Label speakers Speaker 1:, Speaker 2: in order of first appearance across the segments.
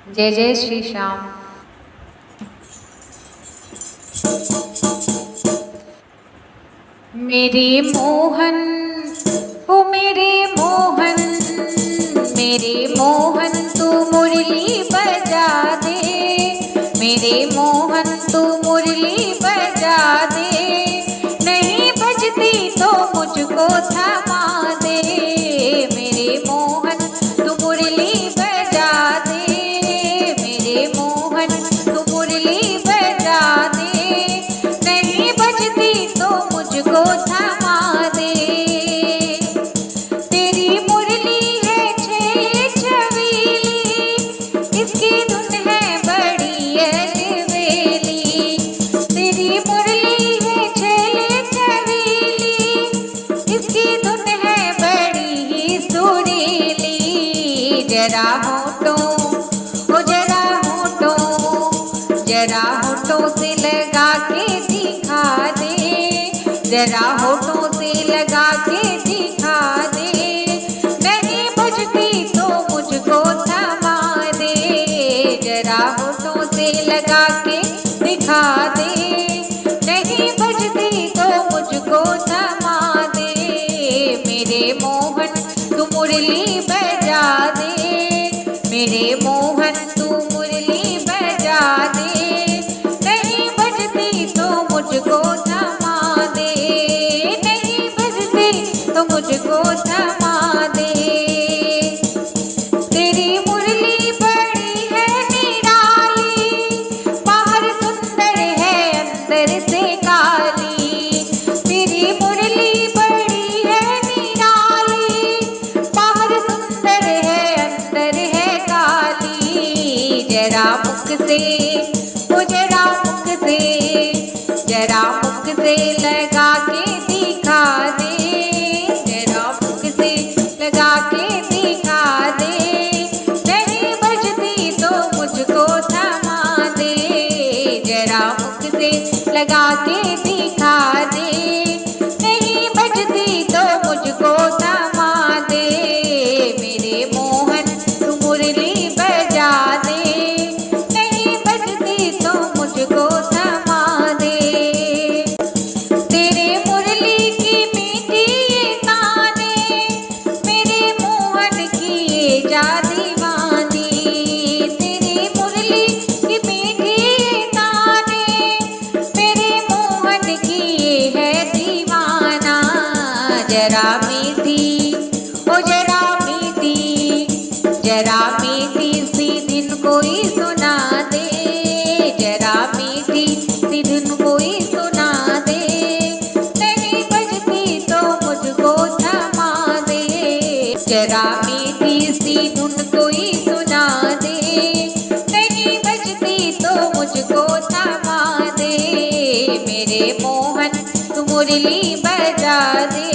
Speaker 1: जय जय श्री श्याम। मेरे मोहन, ओ मेरे मोहन, मेरे मोहन तू मुरली बजा दे, मेरे मोहन तू मुरली बजा दे, नहीं बजती तो मुझको थमा दे, मेरे मोहन तू मुरली बजा दे, मेरे मोहन तू मुरली बजा दे, नहीं बजती तो मुझको थमा दे। तेरी मुरली है छेले छबीली, इसकी धुन है बड़ी अलबेली, तेरी मुरली है छेले छबीली, इसकी धुन है बड़ी ही सुरीली। जरा होठों, ओ जरा होठों, जरा होठों से लगा के दिखा दे, जरा होठों से लगा के दिखा दे, नहीं बजती तो मुझको थमा दे, जरा होठों से लगा के दिखा दे, नहीं बजती तो मुझको थमा दे, मेरे मोहन तू मुरली बजा दे, मेरे मोहन तू मुरली बजा दे, नहीं बजती तो मुझको थमा दे, नहीं बजती तो मुझको थमा दे। तेरी मुरली बड़ी है निराली, बाहर सुंदर है अंदर से काली, तेरी मुरली बड़ी है निराली, बाहर सुंदर है अंदर है काली। जरा मुख से, ओ जरा मुख से, जरा मुख से लगा के दिखा दे, जरा मुख से लगा के दिखा दे, नहीं बजती तो मुझको थमा दे, जरा मुख से लगा के दिखा दे, नहीं बजती तो मुझको थमा दे, मेरे मोहन तू मुरली बजा दे, नहीं बजती तो मुझको थमा दे। तेरे मुरली की मीठी ये ताने, मेरे मोहन की ये जा दीवानी, तेरी मुरली की मीठी ये ताने, मेरे मोहन की ये है दीवाना। जरा मीठी, ओ जरा मीठी, जरा मीठी सी दिन कोई सुना दे, जरा मीठी सी दिन कोई सुना दे, नहीं बजती तो मुझको थमा दे, जरा मीठी सी धुन कोई सुना दे, नहीं बजती तो मुझको थमा दे, मेरे मोहन तू मुरली बजा दे,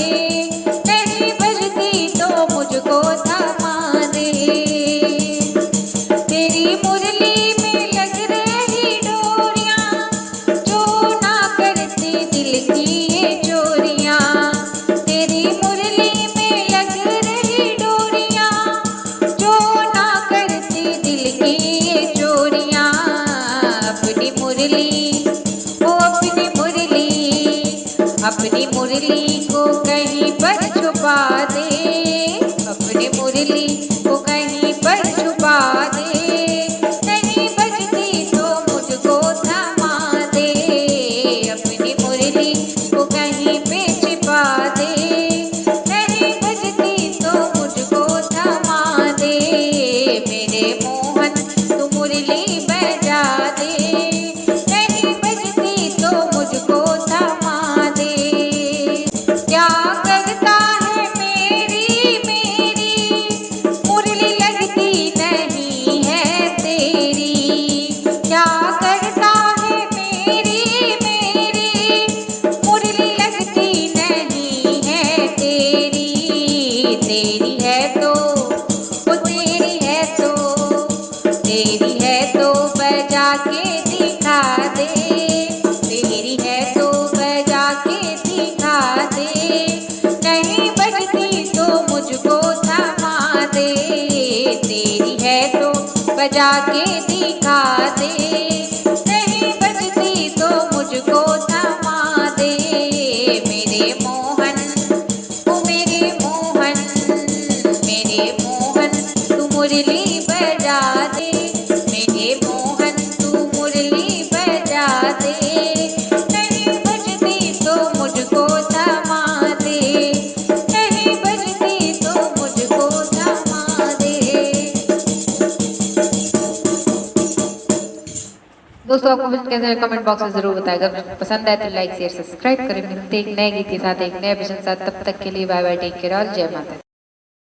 Speaker 1: नहीं बजती तो मुझको थमा दे। तेरी मुरली में लग रही डोरियां, जो ना करती दिल की ये चोरियां, तेरी मुरली में लग रही डोरियां, जो ना करती दिल की ये चोरियां, अपनी मुरली, ओ अपनी मुरली, अपनी मुरली को कहीं पर छुपा दे, अपनी मुरली को कहीं पर छुपा दे, नहीं बजती तो मुझको थमा दे, अपनी मुरली को कहीं पे छिपा दे, नहीं बजती तो मुझको थमा दे, मेरे मोहन तू मुरली बजा दे, नहीं बजती तो मुझको थमा दे। क्या करता है मेरी मेरी मुरली लगती नहीं है तेरी, क्या करता है मेरी मेरी मुरली लगती नहीं है तेरी, तेरी है तो, वो तेरी है तो, तेरी है तो बजा के दिखा दे, तेरी है तो बजा के दिखा दे, नहीं बजती तो मुझको थमा दे, तेरी है तो बजा के दिखा दे, नहीं बजती तो मुझको थमा दे। मेरे मोहन ओ मेरे मोहन, मेरे मोहन तू मुरली बजा दे, मेरे मोहन तू मुरली बजा दे, नहीं बजती तो मुझको थमा दे, नहीं बजती तो मुझको थमा दे। दोस्तों आपको फिल्म कैसे कमेंट बॉक्स में जरूर बताएगा। पसंद आए तो लाइक शेयर सब्सक्राइब करें। मिलते एक नए गीत के साथ एक नए विषय के साथ, तब तक के लिए बाय बाय, टेक केयर और जय माता।